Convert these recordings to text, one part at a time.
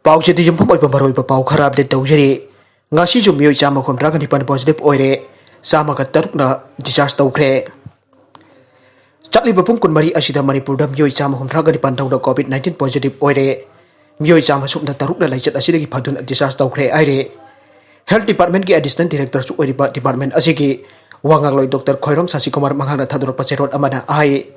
Pauche di jumpa pembaroi pau kharab de taujari ngasi ju mioi chama khomra kan hipan positive oire sama ka tarukna discharge Houkhre chatli bapung kun mari asida Manipur da mioi chama khomra kan hipan tawda COVID-19 positive oire mioi chama sumna tarukna laichat asidagi phadun discharge Houkhre aire Health Department ki Assistant Director su oiriba department asigi wangangloi Dr. Khoirom Sasi Kumar manghangna thador pacherot amana ai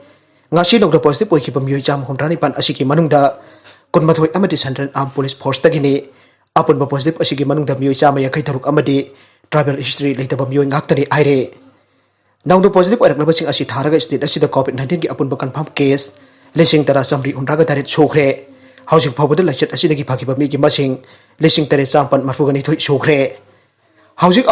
ngasi dr positive oikiba mioi chama khomra ni pan asigi manungda Kunmathoi amadi Central Armed Police Force tagini apunba positive asigi manungda mioi chama yakai tharuk amadi travel history leitaba mioi ngaktani aire nangdo positive oraklaba sing asi tharaga state asida COVID-19 ki apunba confirm case lesing tara samri unraga taret Sukhre housing phawbada lachat asidagi phakiba mi ki masing lesing tare champan marfugani thoi Sukhre housing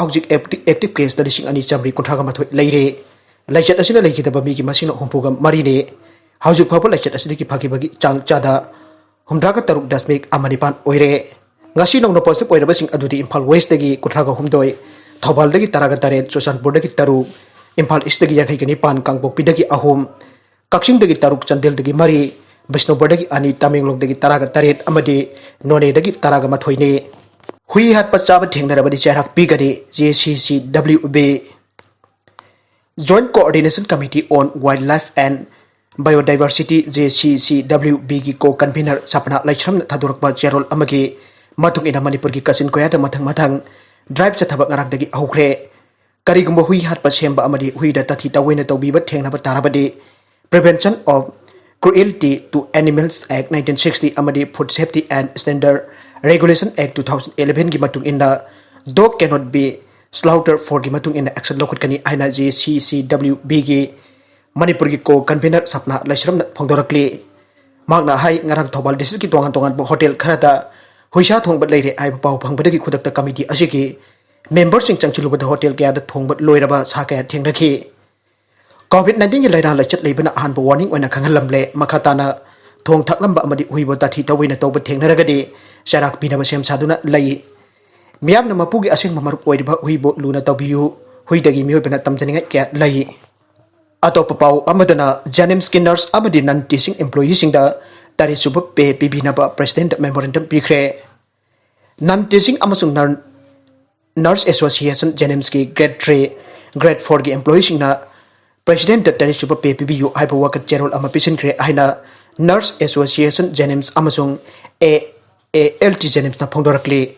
active case da lesing ani chamri kuntraga mathoi leire lachat asina leikidaba mi ki masing humpuga marine housing phawba lachat asidagi phakibagi chang chada Humdraga taruk dasmik amanipan oire ngasi nongno positive oire basing adudi Imphal West dagi kutraga humdoi Thobal dagi taraga taret Sushantpur dagi taruk Imphal East dagi yakai kani pan Kangpokpi dagi ahum Kaksing dagi taruk Chandel dagi mari Bishnupur dagi ani Tamenglong dagi taraga taret amadi None dagi taraga mathoine hui hat pachaba thengnarabadi charak pigani JCCWB Joint Coordination Committee on Wildlife and Biodiversity JCCWB ki co-convener sapna laichram thadurakba cherol amagi matung ina Manipur ki kasin koya da mathang drive chathabak ngarang dagi Houkhre karigumba hui hat pa semba amadi hui da tathi tawena tawbiba thengnaba tarabadi Prevention of Cruelty to Animals Act 1960 amadi Food Safety and Standard Regulation Act 2011 ki matung ina dog cannot be slaughtered for ki matung ina action lokut kani aina JCCWB ki Manipur ki co-convener sapna laishram phongdorakli magna hai ngarang Thobal district ki tongan hotel kharada huisha thongbat leire ai pau phangbadagi khudakta committee asigi member sing changchilubada hotel kya da thongbat loiraba sakaya thengraki COVID-19 ki laira lachat leibana ahanba warning oina khangalamle makhatana thong thaklamba amadi huiba tathi tawina tawba thengnaragadi sharak pinaba sem saduna lai miyamna mapugi asing mamarup oiriba huibo luna tawbiyu huidagi mihoibana tamjaninga kya lai Atop pau amadana Janim Skinners amadi non-teaching employees da tari suba pe pibinaba President Memorandum Pikre non-teaching amasung Nurse Association Janims ki grade 3 grade 4 ki employees na President tari suba pe pibiyu haiba wakat cherol ama pisin kre aina Nurse Association Janims amasung AALT Janims na phongdorakli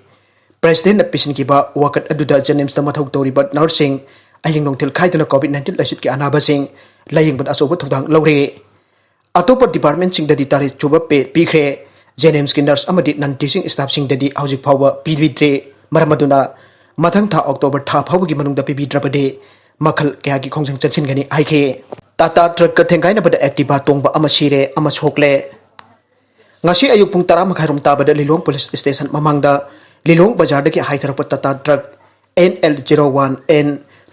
President na pisin ki ba wakat aduda Janims na mathau toriba nursing Aying nong til khai tala COVID-19 lasit ki anaba sing laying bat asoba thongdang lawre atopa department sing dadi tari chuba pe Pikre James Skinners amadi non-teaching staff sing dadi hojik phawba pidwitre maramaduna mathang tha October tha phawgi manungda pibidrapade makhal kya ki khongsang chanchin gani aike Tata truck ka thengkai na bada activa tongba ama sire ama chokle ngasi ayuk pung 10 makhairom tabada Lilong police station mamangda Lilong bazar daki haitharapa Tata truck NL01 N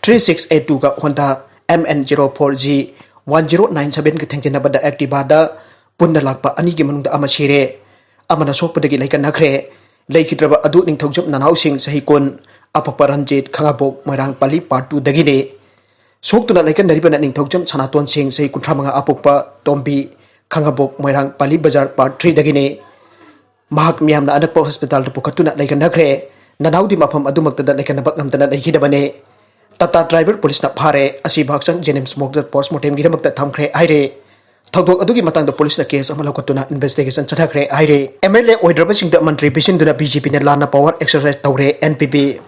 3682 ka Honda MN04G 1097 ka thengkina bada activa da punna lakpa ani gi manungda ama sire amana sokpadagi laikan nakre laikidraba adu ningthaujup nanausing sahikon apaparanjit khangabok moirang pali part 2 dagine soktuna laikan daribana ningthaujam sanaton sing sahi kuntramanga apokpa tombi khangabok moirang pali bazar part 3 dagine mahak miyamna anakpa hospital da pukatuna laikan nakre nanaudi mafam adumakta da laikan nabak ngamtana laikidabane Tata driver police na phare asi bhaksang James Mogda postmortem gidamakta thamkhre aire thogdok adugi matangda police na case amala kotuna investigation chathakre aire MLA oidraba singda mantri bisinduna BJP na lana power exercise tawre NPP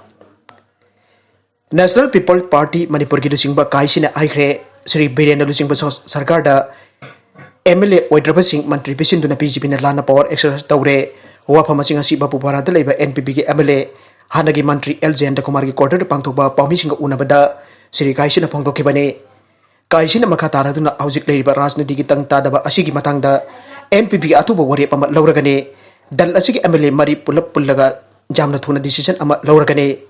National People Party Manipur gi singba kaisina aire Sri Birendra Lusingba sarkar da MLA oidraba sing mantri bisinduna BJP na lana power exercise tawre wafama singa si bapu parada leba NPP gi MLA Hanagi Mantri L.J. Kumar ki quarter pangthokba pawmising unabada Sri Kaisina phongdokhibane Kaisina makhatara duna hojik leiba rajniti ki tangtadaba asigi matangda NPP atuba wari pama lauragane dal asigi MLA mari pulap pullaga jamna thuna decision ama lauragane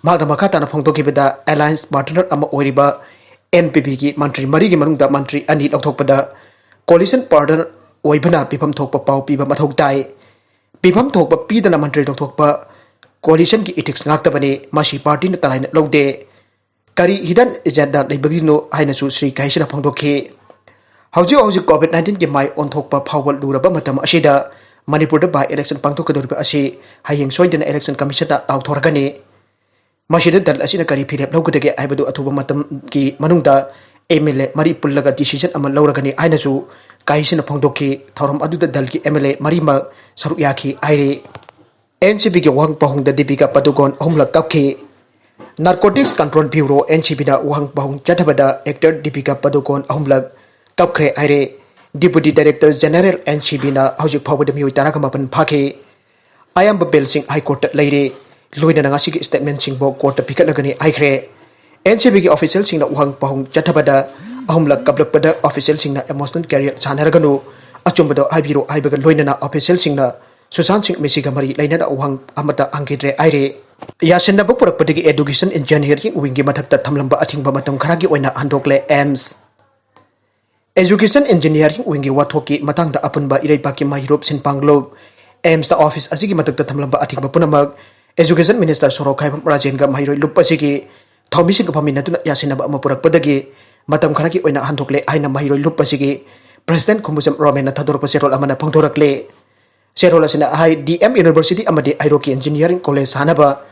magna makhatana phongdokhibada alliance partner ama oiriba NPP ki mantri mari gi manungda mantri ani lokthokpada coalition partner oibana pifam thokpa paw piba mathok dai pifam thokpa pidana mantri lokthokpa coalition ki ethics ngakta bane masi party na talaina lode kari hidden agenda leibagino haina su Sri Kaisina phongdokhe hauji COVID-19 ki mai onthokpa phawal duraba matam asida Manipur da by election pangthokadoriba asi hayeng soidena election commission da lauthorgani masida dal asina kari phirep lawgudage aibadu athuba matam ki manungda MLA mari pullaga decision ama lawragani ainasu kaisina phongdokki thoram aduda dal ki MLA mari ma saru yaki aire NCB ki Wahang Hngbada Deepika Padukone Lak Kapkhre Narcotics Control Bureau NCB da Wahang Hngbada actor Deepika Padukone Lak Kapkhre aire Deputy Director General NCB na hojik phawda mioi taragamapan phake ayam bel sing High Court leire loina na ngasi ki statement sing bo court pikat lagani Houkhre NCB ki official sing na Wahang Hngbada Lak Kapkhre official sing na emotional career chanaraganu achumbado haibiro haibaga loina na official sing na Sushant Singh Misigi mari laina da Wahang amata angkidre aire yasenna bo purak padigi education engineering wingi mathakta thamlamba athingba matam kharagi oina handokle AIMS Education Engineering wingi wathoki matangda apunba Leibak ki mahirop sinpanglo AIMS da office asigi matakta thamlamba athingba punamak Education Minister Haoreibi Rajenga mahiroi lup asigi thomisi ka phamina tuna yasenna ba amapurak padagi matam kharagi oina handokle aina mahiroi lup asigi President Khumujam Romena thadorpa serol amana phangthorakle Serol asina hai DM University amadi Airoki Engineering College hanaba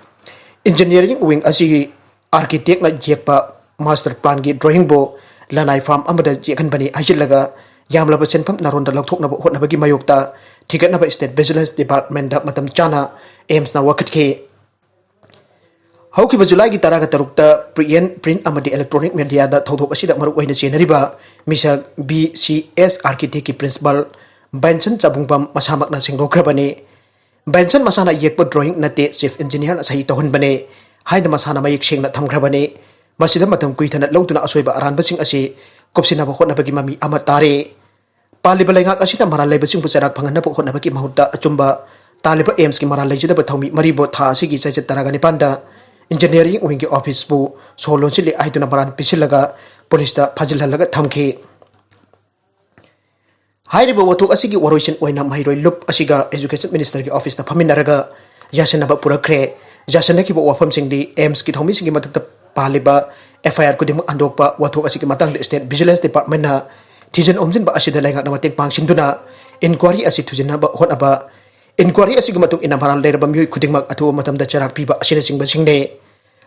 Engineering wing asigi architect na jekpa master plan gi drawing bo lanai farm amada jekan bani ajilaga yamlaba senfam naronda lakthokna bo hotna bagi mayokta thigatna ba state business department da matam chana AIMS na wakat ke hauki July gi taraga tarukta print amadi electronic media da thodok asida maruk waina chenariba misa BCS architect ki principal Benson Chabungbam masamak na singrokrabani Benson masana yekpo drawing nate chief engineer na sahi tahun bane haina masana mayik sing na thamgrabani masida matam kuithana lawtuna asoiba aran basing asi kopsina ba khotna bagi mami amatare paliba laingak asina maral leibasing pusarak phangana bo khotna bagi mahutta achumba taliba AIMS ki maral leijida ba thaumi maribo tha asigi chajat taragani panda engineering wing ki office bu solon sili aiduna maran pisilaga police da phajilhalaga thamki Hairiba watuk asigi waroisin oina mahiroi lup asiga Education Minister ki office ta phaminaraga yasena ba purakre jasana ki bo wafam singdi AIMS ki thomi singi matak paliba FIR kudim andokpa watuk asigi matang state vigilance department na thijen omjin ba asida laingak na mateng pangsinduna inquiry asi thujina ba honaba inquiry asigi matuk ina maral lerba mioi kudim mak atu matam da charak piba asina singba singne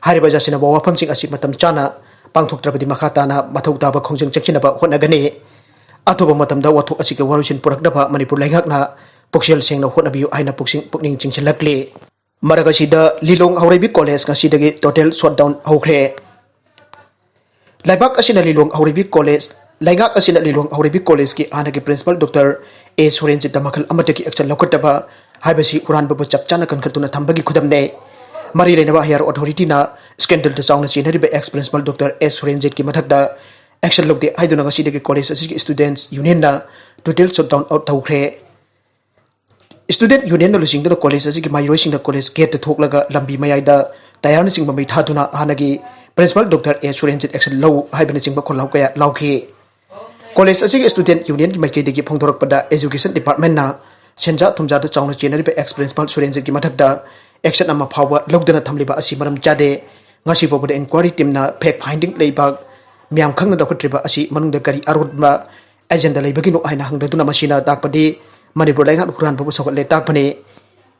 hariba jasana ba wafam sing asig matam chana pangthok trabadi makhata na mathok ta ba khongjeng chekchina ba honagani Atoba matamda watuk asika warusin puraknaba Manipur laingakna puksial sengna hotnabiu aina pukning chingchalakle maragasida Lilong Haoreibi College ngasidagi total shutdown Houkhre Leibak asina Lilong Haoreibi College laingak asina Lilong Haoreibi College ki anagi principal Dr. A Surenjit damakal amataki action lokataba haibasi uran babu chapchana kankatuna thambagi khudamne mari leinaba higher authority na scandal ta chawna chinariba ex principal Dr. A Surenjit ki mathakda action log de haiduna ngasidagi college asigi students union na total shutdown out Houkhre student union na lusing da college asigi mairoi sing da college gate thoklaga lambi mayaida tayarna sing bamai thaduna hanagi principal Dr. A Surenjit action law haibana sing ba kholau kaya lauki college asigi student union ki maike degi phongdorak pada education department na senja thumja da chawna chenari ba ex principal Surenjit ki mathakda action ama phawa logdana thamliba asi maram chade ngasi bobo da inquiry team na fact finding Leibak Miam khangna da khutriba asi manungda kari arutba agenda leibagi no aina hangdaduna masina takpadi Manipur laingat ukuran babu sokole takpani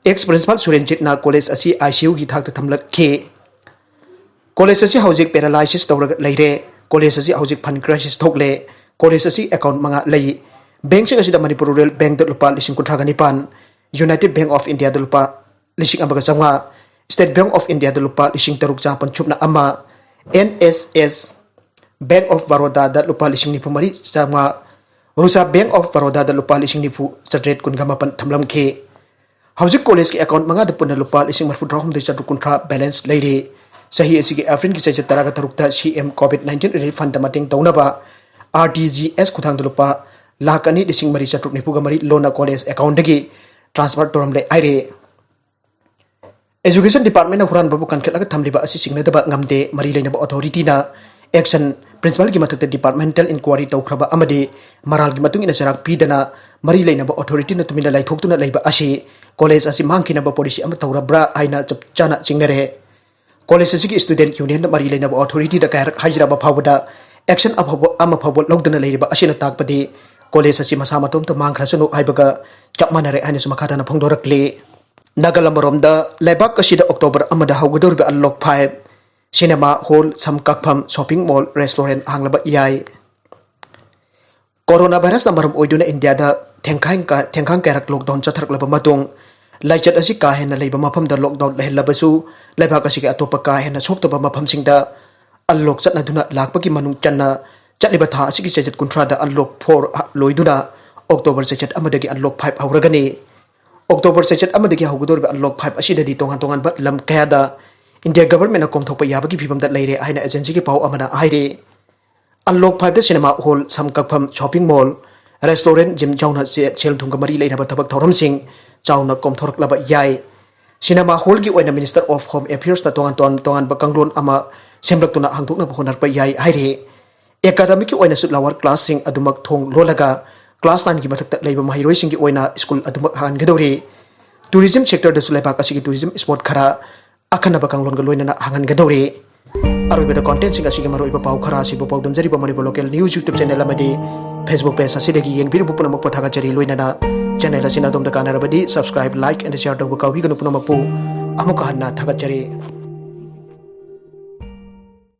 ex principal Surenjit na college asi ICU gi thakta thamlak ke college asi hojik paralysis tawra leire college asi hojik fund crisis thokle college asi account manga lei bank sing asi da Manipur Rural Bank da lupa 1,900 United Bank of India da lupa 1,900 State Bank of India da lupa 3,300 chupna ama NSS Bank of Baroda da lupa 5,000 sama Rusa Bank of Baroda da lupa 5,000 sadret kun gamapan thamlam ke hojik college ki account manga da punna lupa 1,400 balance leire sahi asigi Afrin ki chajat taraga tarukta CM COVID-19 relief fund da mating taunaba RTGS kuthang da lupa lakani 1,300 mari lona college account dagi transfer toramle aire Education Department na huran babu kan khelaga thamliba asi singna da ngamde mari leinaba authority na action principal ki mathakta departmental inquiry tawkhraba amadi maral ki matung ina sarak pidana mari leinaba authority na tumina laithokuna leiba asi college asi mangkina ba policy am tawrabra aina chapchana chingnare college asi ki student union na mari leinaba authority da kayar hajra ba phawda action ama phawbol logdana leiba asina takpadi college asi masa matom to mang khrasunu haibaga chapmanare ani sumakata na phongdorakle Nagalamoromda Leibak asida October amada Hougadouriba Unlock-5 Cinema Hall Sam Kkfam Shopping Mall Restaurant hanglaba yai Coronavirus na maram oiduna India da tengkhang karak lockdown chatharklaba matung laichat asi ka hen na leiba mafam da lockdown lehlabasu Leibak asi ka atopa ka hen na soktaba mafam singda unlock chatna duna lakpaki manung channa chatliba tha asi ki chat kuntra da unlock 4 loiduna October sechat amadagi unlock 5 hauragani October sechat amadagi Hougadouriba Unlock-5 asida di tongan bat lam kayada India government na komthokpa yabagi phibam da leire aina agency ki pau amana aire Unlock-5 da cinema hall Sam Kkfam shopping mall restaurant gym jauna sel thungka mari leina tabak thoram sing jauna komthork laba yai cinema hall gi oina minister of home affairs ta tongan bakanglon ama semlaktuna hangtukna bhonar pa yai aire academic ki oina sutlawar class sing adumak thong lolaga Class 9 ki mathak leiba mahiroi sing ki oina school adumak hangadori tourism sector da Leibak asi ki tourism sport khara akhana bakanglon ga loina hangan gadori aroiba da content sing asi ki maroiba pau khara si pau damjari ba Manipur local news YouTube channel amadi Facebook page asi dagi yeng biru punamak pathaga jari loina na channel asina dom da kanarabadi subscribe like and share da ba kawi ganu punamak pu amuka hanna thagat jari